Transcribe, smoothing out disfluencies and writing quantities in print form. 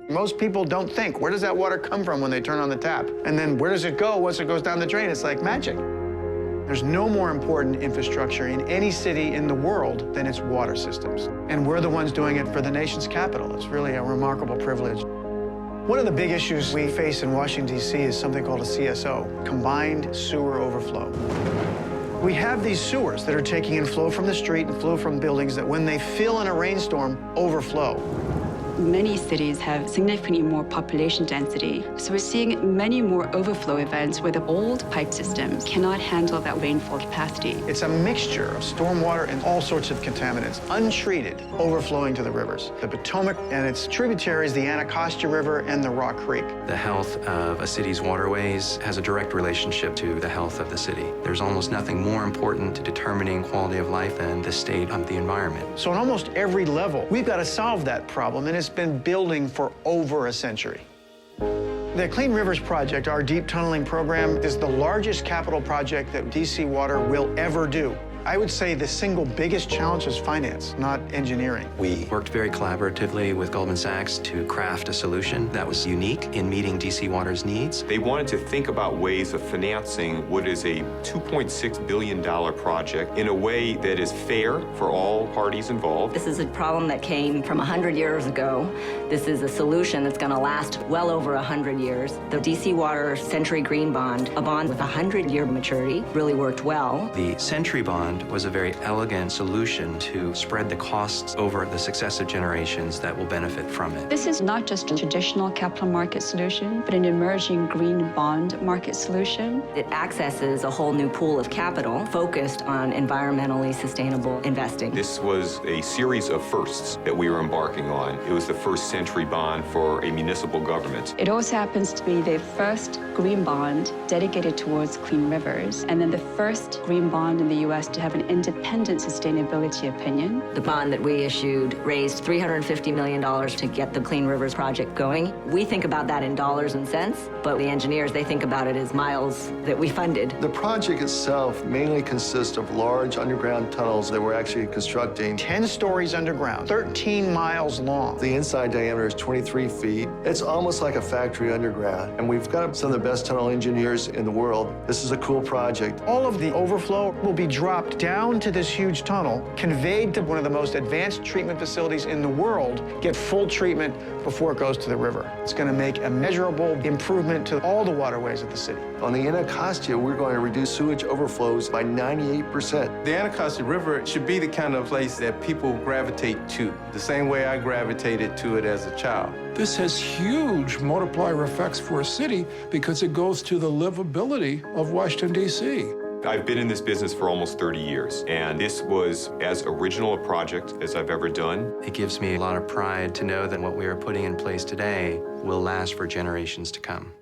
Most people don't think, where does that water come from when they turn on the tap? And then where does it go once it goes down the drain? It's like magic. There's no more important infrastructure in any city in the world than its water systems. And we're the ones doing it for the nation's capital. It's really a remarkable privilege. One of the big issues we face in Washington, D.C. is something called a CSO, Combined Sewer Overflow. We have these sewers that are taking in flow from the street and flow from buildings that when they fill in a rainstorm, overflow. Many cities have significantly more population density, so we're seeing many more overflow events where the old pipe systems cannot handle that rainfall capacity. It's a mixture of stormwater and all sorts of contaminants, untreated, overflowing to the rivers. The Potomac and its tributaries, the Anacostia River and the Rock Creek. The health of a city's waterways has a direct relationship to the health of the city. There's almost nothing more important to determining quality of life than the state of the environment. So on almost every level, we've got to solve that problem, and it's been building for over a century. The Clean Rivers Project, our deep tunneling program, is the largest capital project that D.C. Water will ever do. I would say the single biggest challenge is finance, not engineering. We worked very collaboratively with Goldman Sachs to craft a solution that was unique in meeting DC Water's needs. They wanted to think about ways of financing what is a $2.6 billion project in a way that is fair for all parties involved. This is a problem that came from 100 years ago. This is a solution that's going to last well over 100 years. The DC Water Century Green Bond, a bond with a 100-year maturity, really worked well. The Century Bond was a very elegant solution to spread the costs over the successive generations that will benefit from it. This is not just a traditional capital market solution, but an emerging green bond market solution. It accesses a whole new pool of capital focused on environmentally sustainable investing. This was a series of firsts that we were embarking on. It was the first Century Bond for a municipal government. It also happens to be the first green bond dedicated towards clean rivers, and then the first green bond in the U.S. to have an independent sustainability opinion. The bond that we issued raised $350 million to get the Clean Rivers project going. We think about that in dollars and cents, but the engineers, they think about it as miles that we funded. The project itself mainly consists of large underground tunnels that we're actually constructing. 10 stories underground, 13 miles long. The inside diameter is 23 feet. It's almost like a factory underground, and we've got some of the best tunnel engineers in the world. This is a cool project. All of the overflow will be dropped down to this huge tunnel, conveyed to one of the most advanced treatment facilities in the world, get full treatment before it goes to the river. It's going to make a measurable improvement to all the waterways of the city. On the Anacostia, we're going to reduce sewage overflows by 98%. The Anacostia River should be the kind of place that people gravitate to, the same way I gravitated to it as a child. This has huge multiplier effects for a city because it goes to the livability of Washington, D.C. I've been in this business for almost 30 years, and this was as original a project as I've ever done. It gives me a lot of pride to know that what we are putting in place today will last for generations to come.